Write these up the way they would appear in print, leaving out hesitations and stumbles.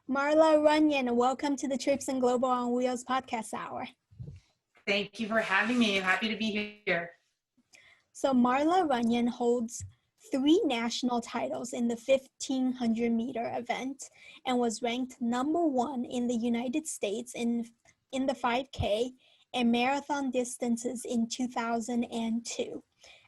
Marla Runyan, welcome to the Trips and Global on Wheels podcast hour. Thank you for having me. I'm happy to be here. So Marla Runyan holds 3 national titles in the 1500 meter event and was ranked number 1 in the United States in the 5K and marathon distances in 2002.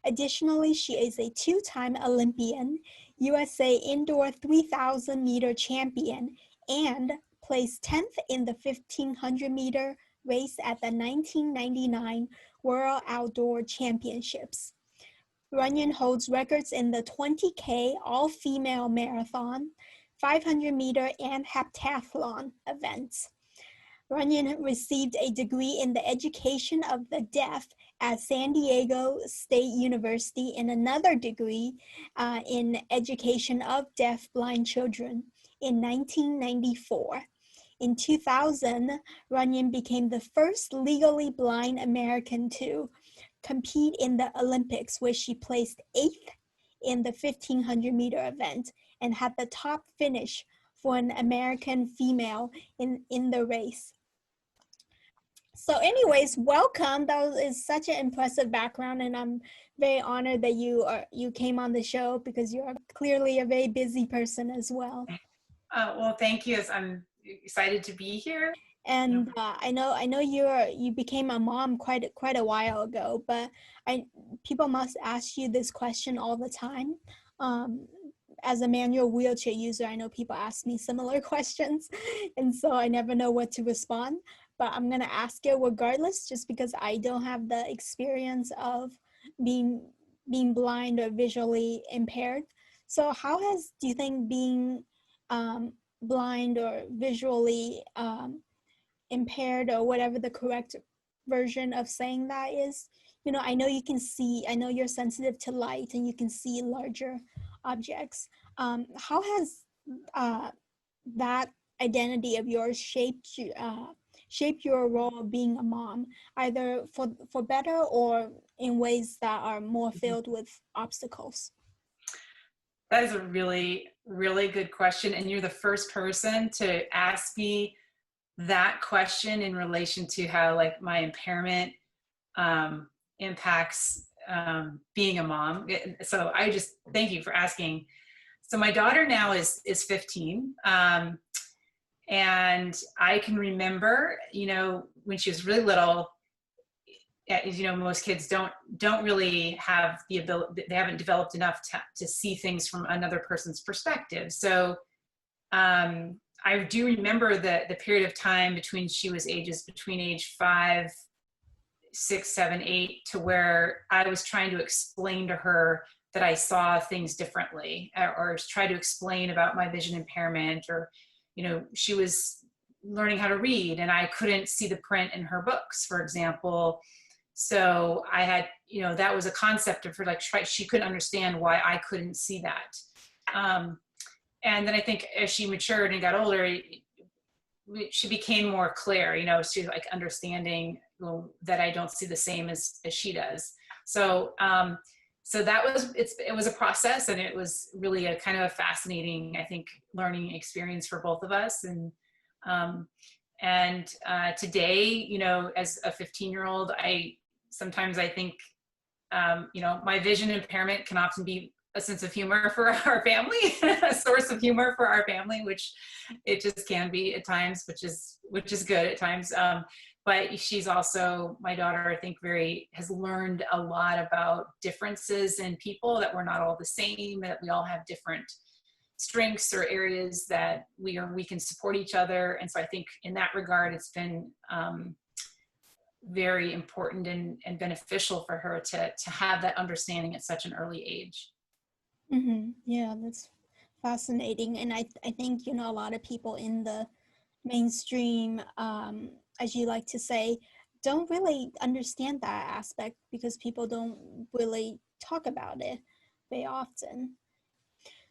Additionally, she is a 2-time Olympian, USA Indoor 3,000 meter champion, and placed 10th in the 1500 meter race at the 1999 World Outdoor Championships. Runyan holds records in the 20K all-female marathon, 500 meter, and heptathlon events. Runyan received a degree in the education of the deaf at San Diego State University and another degree in education of deaf-blind children in 1994. In 2000, Runyan became the first legally blind American to compete in the Olympics, where she placed 8th in the 1500 meter event and had the top finish for an American female in the race. So anyways, welcome. That is such an impressive background, and I'm very honored that you came on the show because you're clearly a very busy person as well. Well, thank you. I'm excited to be here. And I know you became a mom quite a while ago, but people must ask you this question all the time. As a manual wheelchair user, I know people ask me similar questions, and so I never know what to respond. But I'm gonna ask it regardless, just because I don't have the experience of being blind or visually impaired. So how do you think being blind or visually impaired, or whatever the correct version of saying that is, I know you can see, I know you're sensitive to light and you can see larger objects. How has that identity of yours shaped your role of being a mom, either for better or in ways that are more filled with obstacles? That is a really, really good question. And you're the first person to ask me that question in relation to how my impairment impacts being a mom. So I just thank you for asking. So my daughter now is 15. And I can remember, when she was really little, most kids don't really have the ability, they haven't developed enough to see things from another person's perspective. So I do remember the period of time between age 5, 6, 7, 8, to where I was trying to explain to her that I saw things differently, or try to explain about my vision impairment, or she was learning how to read and I couldn't see the print in her books, for example. So I had, that was a concept of her, she couldn't understand why I couldn't see that. And then I think as she matured and got older, she became more clear, she was understanding that I don't see the same as she does. So, so it was a process, and it was really a kind of a fascinating, I think, learning experience for both of us. And today, as a 15-year-old, sometimes I think, my vision impairment can often be a sense of humor for our family, a source of humor for our family, which it just can be at times, which is good at times. But she's also, my daughter, I think, has learned a lot about differences in people, that we're not all the same, that we all have different strengths or areas that we can support each other. And so I think in that regard, it's been very important and beneficial for her to have that understanding at such an early age. Mm-hmm. Yeah, that's fascinating. And I think, a lot of people in the mainstream, as you like to say, don't really understand that aspect because people don't really talk about it very often.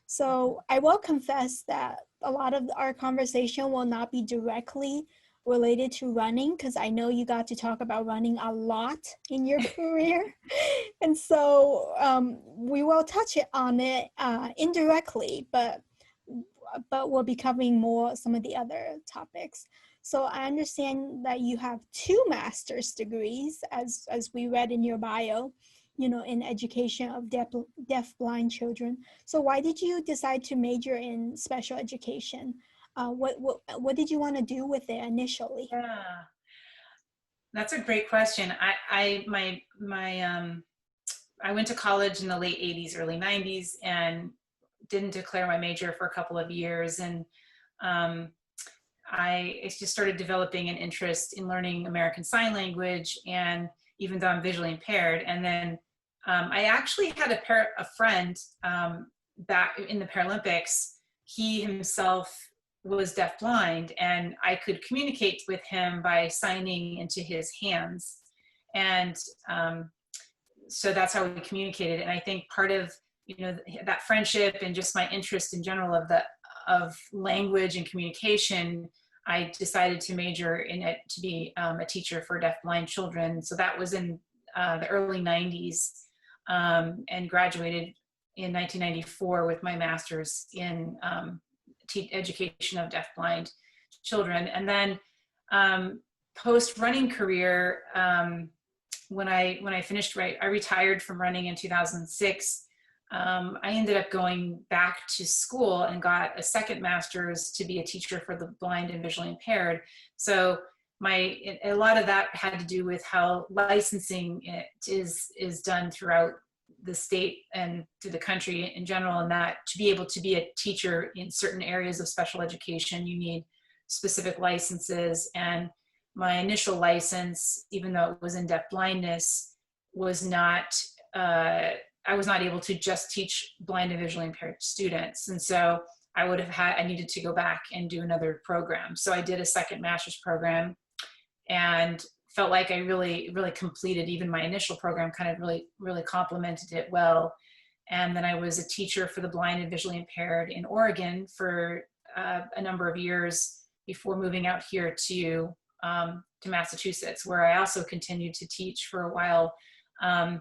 So I will confess that a lot of our conversation will not be directly related to running, because I know you got to talk about running a lot in your career. And so we will touch on it indirectly, but but we'll be covering more some of the other topics. So I understand that you have 2 master's degrees, as we read in your bio, in education of deaf-blind children. So why did you decide to major in special education? What did you want to do with it initially? Yeah, that's a great question. I went to college in the late 80s, early 90s, and didn't declare my major for a couple of years. And I just started developing an interest in learning American Sign Language, and even though I'm visually impaired. And then I actually had a friend back in the Paralympics. He himself was deafblind, and I could communicate with him by signing into his hands. And so that's how we communicated. And I think part of that friendship and just my interest in general of language and communication, I decided to major in it to be a teacher for deafblind children. So that was in the early 90s, and graduated in 1994 with my master's in education of deafblind children. And then post running career, when I finished, I retired from running in 2006. I ended up going back to school and got a second master's to be a teacher for the blind and visually impaired. So a lot of that had to do with how licensing is done throughout the state and through the country in general, and that to be able to be a teacher in certain areas of special education, you need specific licenses. And my initial license, even though it was in deaf blindness, was not, I was not able to just teach blind and visually impaired students. And so I needed to go back and do another program. So I did a second master's program and felt like I really, really completed even my initial program, kind of really, really complemented it well. And then I was a teacher for the blind and visually impaired in Oregon for a number of years before moving out here to Massachusetts, where I also continued to teach for a while, and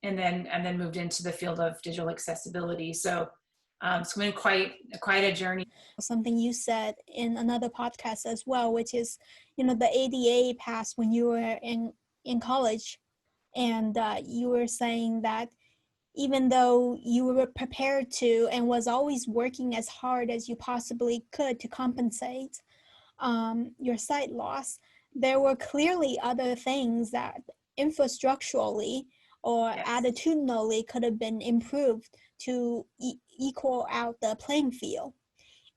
then moved into the field of digital accessibility. So it's been quite a journey. Something you said in another podcast as well, which is, the ADA passed when you were in college, and you were saying that even though you were prepared to and was always working as hard as you possibly could to compensate your sight loss, there were clearly other things that infrastructurally or Yes. attitudinally could have been improved to equal out the playing field.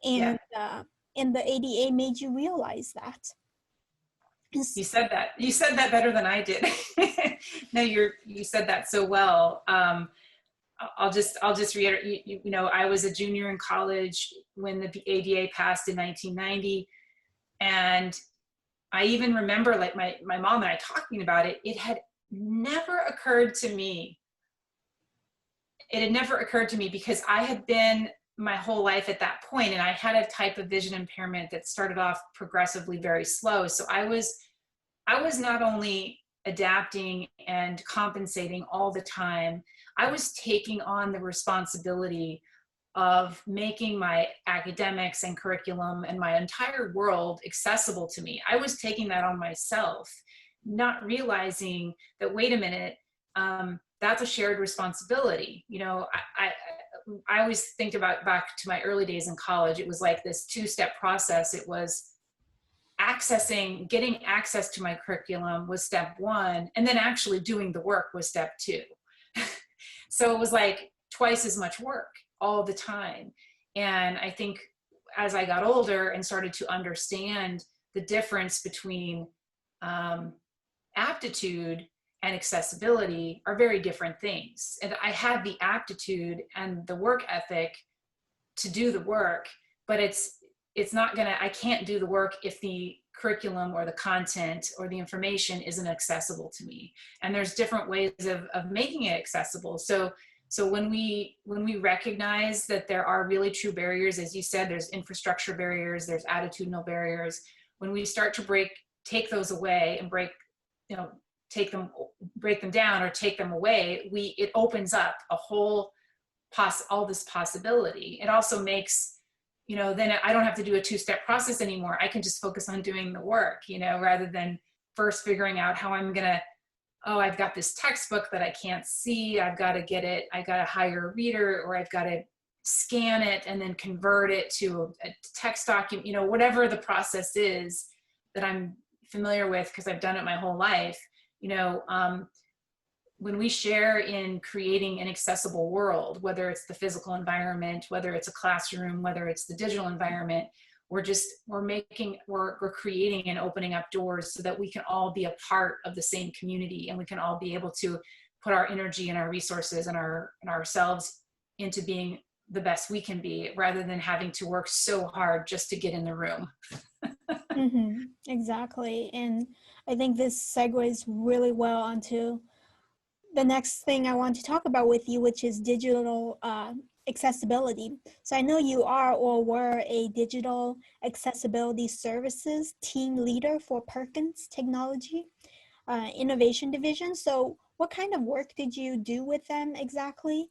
And the ADA made you realize that. You said that better than I did. No, you said that so well. I'll just reiterate, I was a junior in college when the ADA passed in 1990. And I even remember like my mom and I talking about it. It had never occurred to me. It had never occurred to me because I had been my whole life at that point, and I had a type of vision impairment that started off progressively very slow. So I was not only adapting and compensating all the time, I was taking on the responsibility of making my academics and curriculum and my entire world accessible to me. I was taking that on myself, not realizing that, wait a minute, that's a shared responsibility. I always think about back to my early days in college. It was like this two-step process. It was getting access to my curriculum was step one, and then actually doing the work was step two. So it was like twice as much work all the time. And I think as I got older and started to understand the difference between aptitude and accessibility are very different things. And I had the aptitude and the work ethic to do the work, but I can't do the work if the curriculum or the content or the information isn't accessible to me. And there's different ways of making it accessible. So when we recognize that there are really true barriers, as you said, there's infrastructure barriers, there's attitudinal barriers. When we start to take those away and break them down or take them away, it opens up a whole all this possibility. It also makes then I don't have to do a two-step process anymore. I can just focus on doing the work, rather than first figuring out how I'm gonna, oh, I've got this textbook that I can't see. I've got to get it. I got to hire a reader, or I've got to scan it and then convert it to a text document, whatever the process is that I'm familiar with because I've done it my whole life. When we share in creating an accessible world, whether it's the physical environment, whether it's a classroom, whether it's the digital environment, we're creating and opening up doors so that we can all be a part of the same community, and we can all be able to put our energy and our resources and ourselves into being the best we can be, rather than having to work so hard just to get in the room. Exactly. And I think this segues really well onto the next thing I want to talk about with you, which is digital accessibility. So I know you are or were a digital accessibility services team leader for Perkins Technology Innovation Division. So what kind of work did you do with them exactly,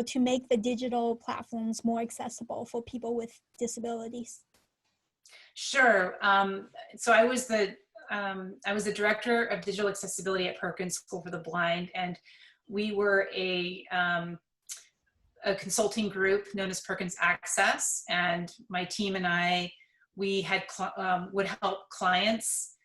to make the digital platforms more accessible for people with disabilities? Sure. So I was the director of digital accessibility at Perkins School for the Blind, and we were a consulting group known as Perkins Access. And my team and I, we would help clients.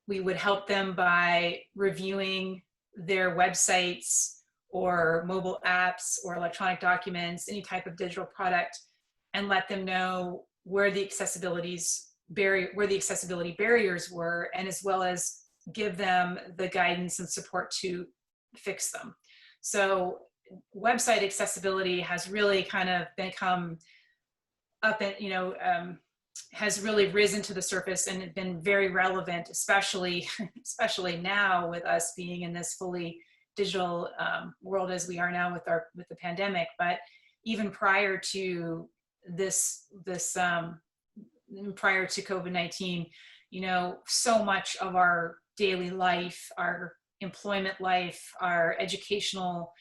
We would help them by reviewing their websites or mobile apps or electronic documents, any type of digital product, and let them know where the accessibility barriers were, and as well as give them the guidance and support to fix them. So website accessibility has really kind of become up and, has really risen to the surface and been very relevant, especially now with us being in this fully digital world as we are now with the pandemic. But even prior to prior to COVID-19, so much of our daily life, our employment life, our educational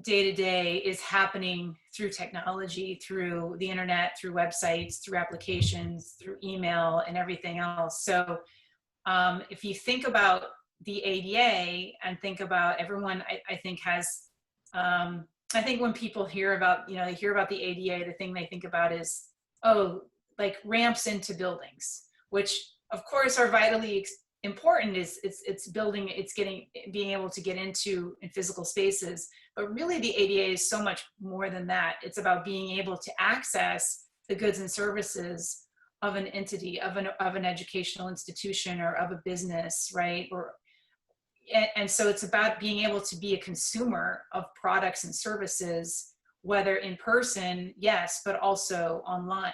day-to-day is happening through technology, through the internet, through websites, through applications, through email, and everything else. So if you think about the ADA and think about everyone, I think has, I think when people hear about, they hear about the ADA, the thing they think about is, oh, like ramps into buildings, which of course are vitally important. It's building, being able to get into in physical spaces, but really the ADA is so much more than that. It's about being able to access the goods and services of an entity, of an educational institution, or of a business, right? And so it's about being able to be a consumer of products and services, whether in person, yes, but also online.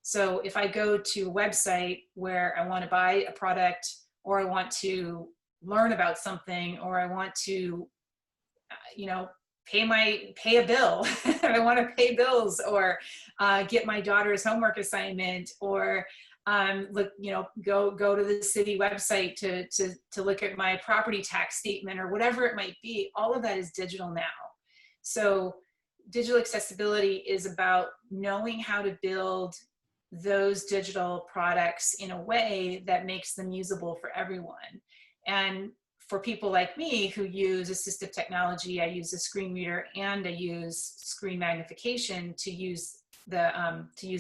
So if I go to a website where I want to buy a product, or I want to learn about something, or I want to, pay a bill, I want to pay bills, or get my daughter's homework assignment, or go to the city website to look at my property tax statement, or whatever it might be. All of that is digital now. So digital accessibility is about knowing how to build those digital products in a way that makes them usable for everyone. And for people like me who use assistive technology, I use a screen reader and I use screen magnification to use the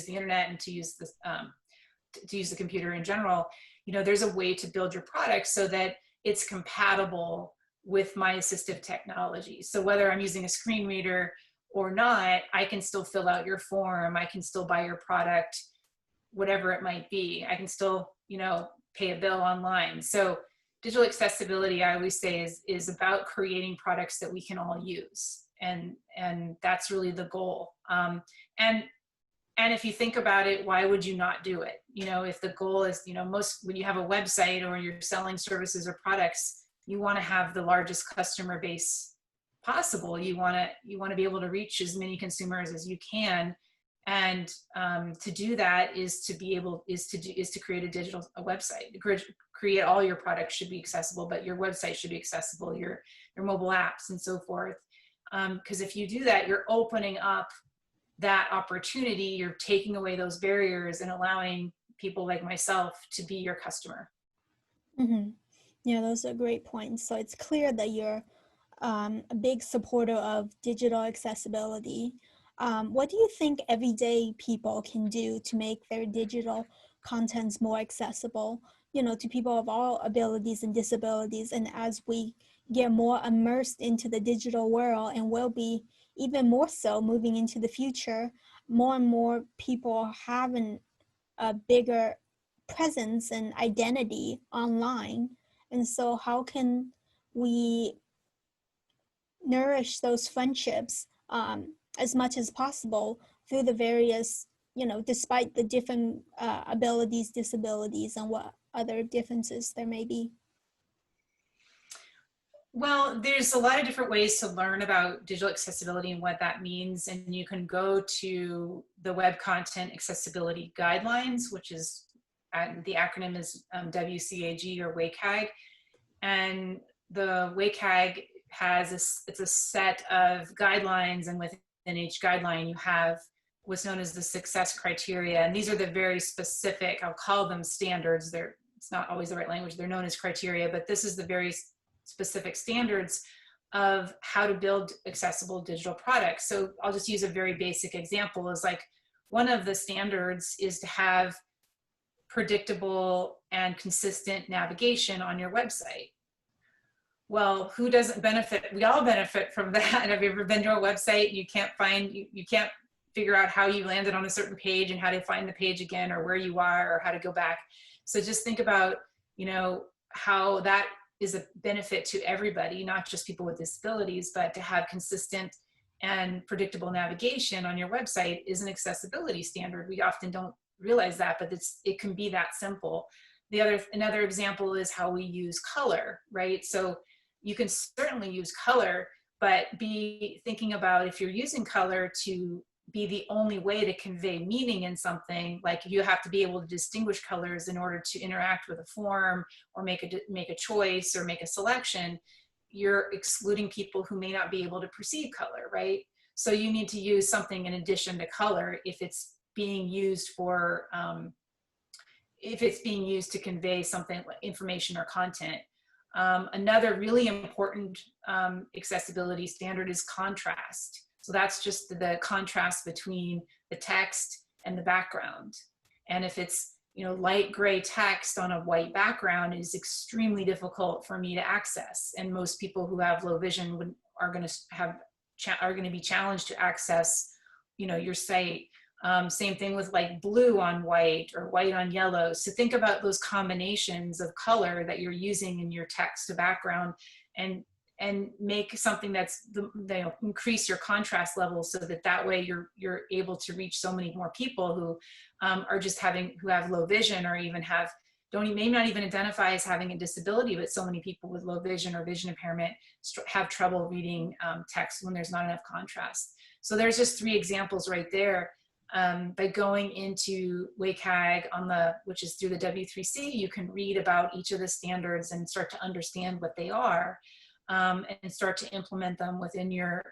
internet and to use the computer in general. There's a way to build your product so that it's compatible with my assistive technology. So whether I'm using a screen reader or not, I can still fill out your form. I can still buy your product, whatever it might be. I can still, pay a bill online. So digital accessibility, I always say, is about creating products that we can all use. And that's really the goal. And if you think about it, why would you not do it? If the goal is, when you have a website or you're selling services or products, you want to have the largest customer base possible. You want to be able to reach as many consumers as you can. And to do that is to create a website. Create all your products should be accessible, but your website should be accessible, your mobile apps and so forth. Because if you do that, you're opening up that opportunity, you're taking away those barriers and allowing people like myself to be your customer. Mm-hmm. Yeah, those are great points. So it's clear that you're a big supporter of digital accessibility. What do you think everyday people can do to make their digital contents more accessible, to people of all abilities and disabilities? And as we get more immersed into the digital world, and will be even more so moving into the future, more and more people having a bigger presence and identity online. And so how can we nourish those friendships as much as possible through the various, despite the different abilities, disabilities, and what other differences there may be? Well, there's a lot of different ways to learn about digital accessibility and what that means. And you can go to the Web Content Accessibility Guidelines, which is, the acronym is WCAG or WCAG. And the WCAG it's a set of guidelines, and within each guideline you have what's known as the success criteria. And these are the very specific, I'll call them standards. It's not always the right language. They're known as criteria, but this is the very specific standards of how to build accessible digital products. So I'll just use a very basic example. Is like, one of the standards is to have predictable and consistent navigation on your website. Well, who doesn't benefit? We all benefit from that. Have you ever been to a website, you can't figure out how you landed on a certain page and how to find the page again, or where you are, or how to go back? So just think about, how that is a benefit to everybody, not just people with disabilities, but to have consistent and predictable navigation on your website is an accessibility standard. We often don't realize that, but it can be that simple. Another example is how we use color, right? So you can certainly use color, but be thinking about, if you're using color to be the only way to convey meaning in something, like you have to be able to distinguish colors in order to interact with a form or make a choice or make a selection, you're excluding people who may not be able to perceive color, right? So you need to use something in addition to color if it's being used to convey something like information or content. Another really important accessibility standard is contrast. So that's just the contrast between the text and the background. And if it's, light gray text on a white background, is extremely difficult for me to access. And most people who have low vision are going to be challenged to access, your site. Same thing with like blue on white or white on yellow. So think about those combinations of color that you're using in your text to background, and make something increase your contrast level, so that way you're able to reach so many more people who who have low vision, or even may not even identify as having a disability, but so many people with low vision or vision impairment have trouble reading text when there's not enough contrast. So there's just 3 examples right there. By going into WCAG which is through the W3C, you can read about each of the standards and start to understand what they are, and start to implement them within your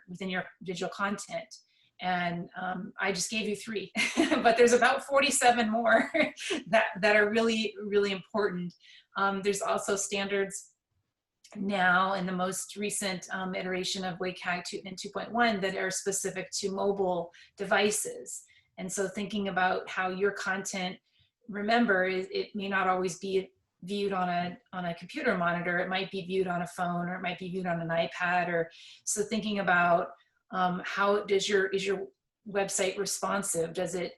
digital content. And I just gave you 3, but there's about 47 more that are really, really important. There's also standards now in the most recent iteration of WCAG 2.1 that are specific to mobile devices. And so thinking about how your content, remember, it may not always be viewed on a computer monitor. It might be viewed on a phone, or it might be viewed on an iPad. So thinking about how is your website responsive? Does it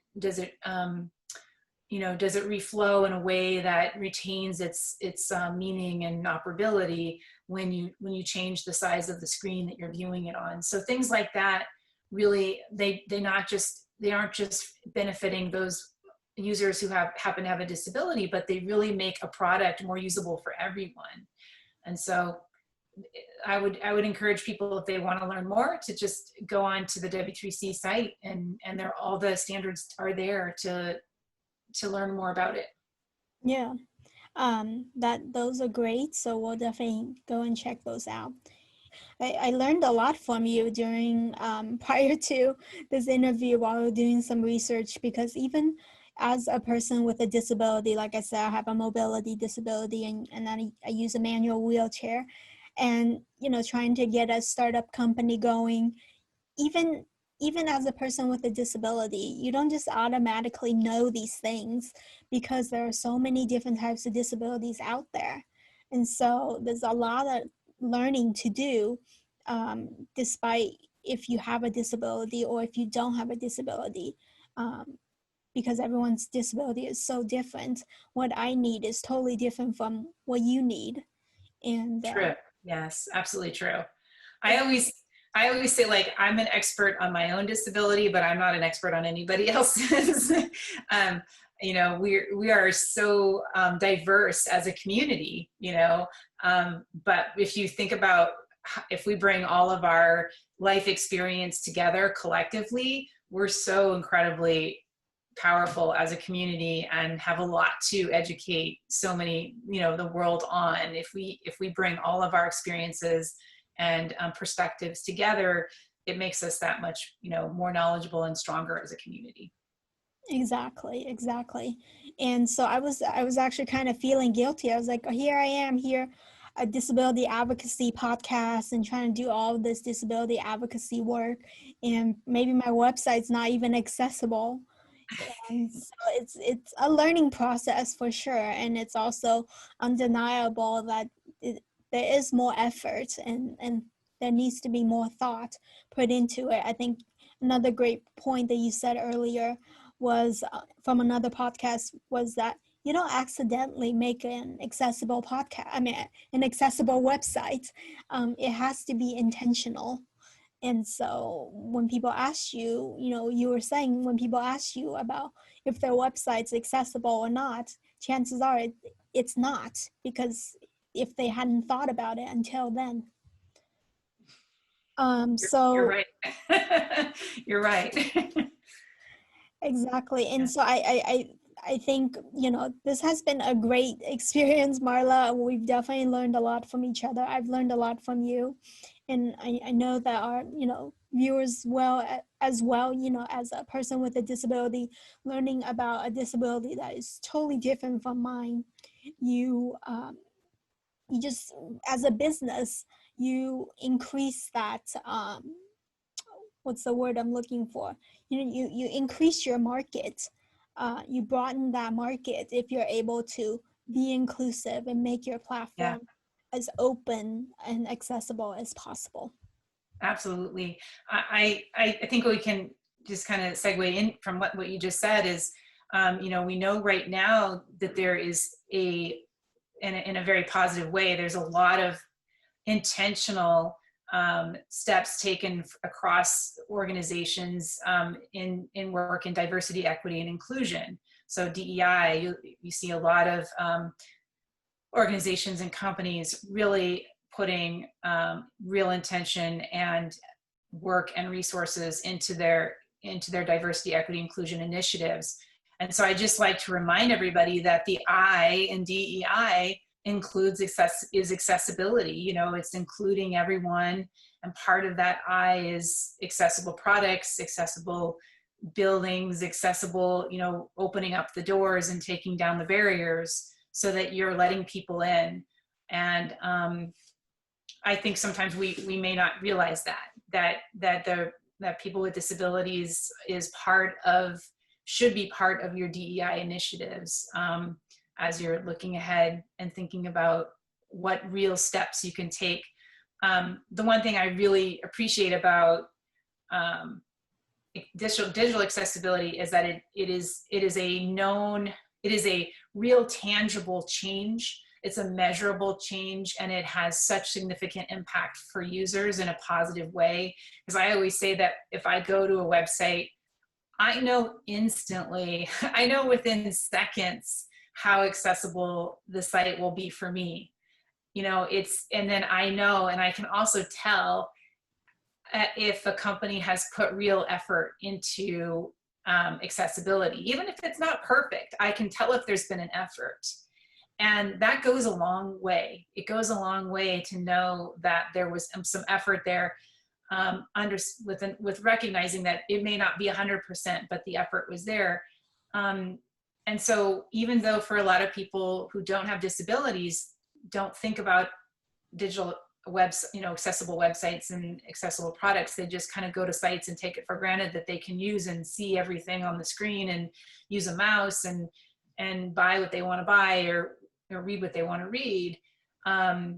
reflow in a way that retains its meaning and operability when you change the size of the screen that you're viewing it on? So things like that, really, they aren't just benefiting those users who happen to have a disability, but they really make a product more usable for everyone. And so I would encourage people, if they want to learn more, to just go on to the W3C site, and all the standards are there to learn more about it. Yeah, those are great. So we'll definitely go and check those out. I learned a lot from you during prior to this interview while doing some research, because even as a person with a disability, like I said, I have a mobility disability, and I use a manual wheelchair, and trying to get a startup company going, even as a person with a disability, you don't just automatically know these things, because there are so many different types of disabilities out there. And so there's a lot of learning to do, despite if you have a disability or if you don't have a disability, because everyone's disability is so different. What I need is totally different from what you need. And True. Yes, absolutely true. I always I always say, like, I'm an expert on my own disability, but I'm not an expert on anybody else's. We are so diverse as a community, but if you think about, if we bring all of our life experience together collectively, we're so incredibly powerful as a community and have a lot to educate so many, the world on. If we bring all of our experiences and perspectives together, it makes us that much, more knowledgeable and stronger as a community. Exactly. And so I was actually kind of feeling guilty. I was like, oh, here I am here, a disability advocacy podcast, and trying to do all of this disability advocacy work, and maybe my website's not even accessible. And so it's a learning process for sure, and it's also undeniable that there is more effort, and there needs to be more thought put into it. I think another great point that you said earlier was from another podcast, was that you don't accidentally make an accessible podcast. I mean, an accessible website. It has to be intentional. And so when people ask you, you were saying, when people ask you about if their website's accessible or not, chances are it's not, because if they hadn't thought about it until then. You're So right. You're right. exactly. And so I think, this has been a great experience, Marla. We've definitely learned a lot from each other. I've learned a lot from you. And I know that our, viewers as well, as a person with a disability, learning about a disability that is totally different from mine. You just, as a business, you increase that, what's the word I'm looking for? You increase your market. You broaden that market if you're able to be inclusive and make your platform as open and accessible as possible. Absolutely. I think we can just kind of segue in from what you just said is, we know right now that there is in a very positive way, there's a lot of intentional steps taken across organizations in work in diversity, equity, and inclusion. So DEI, you see a lot of organizations and companies really putting real intention and work and resources into their diversity, equity, inclusion initiatives. And so I just like to remind everybody that the I in DEI includes accessibility. It's including everyone, and part of that I is accessible products, accessible buildings, accessible, opening up the doors and taking down the barriers so that you're letting people in. And I think sometimes we may not realize that people with disabilities should be part of your DEI initiatives, as you're looking ahead and thinking about what real steps you can take. The one thing I really appreciate about digital accessibility is that it is a real tangible change. It's a measurable change, and it has such significant impact for users in a positive way. Because I always say that if I go to a website, I know instantly, I know within seconds how accessible the site will be for me. And then I know, and I can also tell if a company has put real effort into accessibility. Even if it's not perfect, I can tell if there's been an effort. And that goes a long way. It goes a long way to know that there was some effort there, with recognizing that it may not be 100%, but the effort was there. And so even though for a lot of people who don't have disabilities don't think about digital webs, accessible websites and accessible products, they just kind of go to sites and take it for granted that they can use and see everything on the screen and use a mouse and buy what they want to buy or read what they want to read. I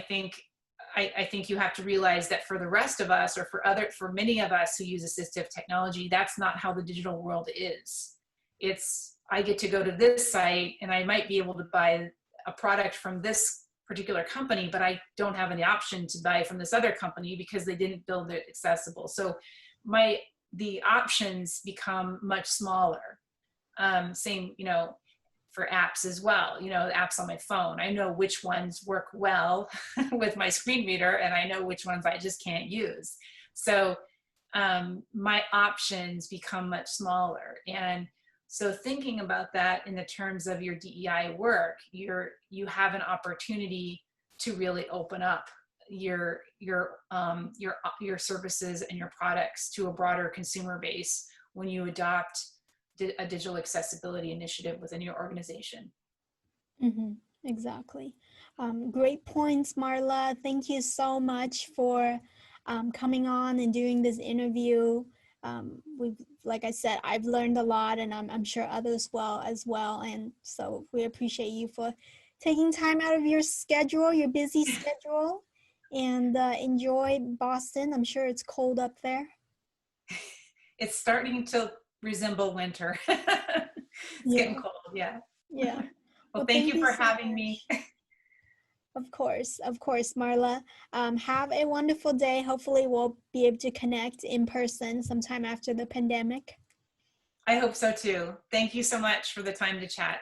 think you have to realize that for the rest of us, or for many of us who use assistive technology, that's not how the digital world is. It's, I get to go to this site and I might be able to buy a product from this particular company, but I don't have any option to buy from this other company because they didn't build it accessible. So the options become much smaller. Same, for apps as well, the apps on my phone. I know which ones work well with my screen reader, and I know which ones I just can't use. So my options become much smaller. And so thinking about that in the terms of your DEI work, you have an opportunity to really open up your services and your products to a broader consumer base when you adopt a digital accessibility initiative within your organization. Mm-hmm. Exactly. Great points, Marla. Thank you so much for coming on and doing this interview. Like I said, I've learned a lot, and I'm sure others will as well. And so we appreciate you for taking time out of your schedule, your busy schedule, and enjoy Boston. I'm sure it's cold up there. It's starting to resemble winter. It's getting cold, yeah. Yeah. Well, thank you for so having much. me. Of course, Marla. Have a wonderful day. Hopefully we'll be able to connect in person sometime after the pandemic. I hope so too. Thank you so much for the time to chat.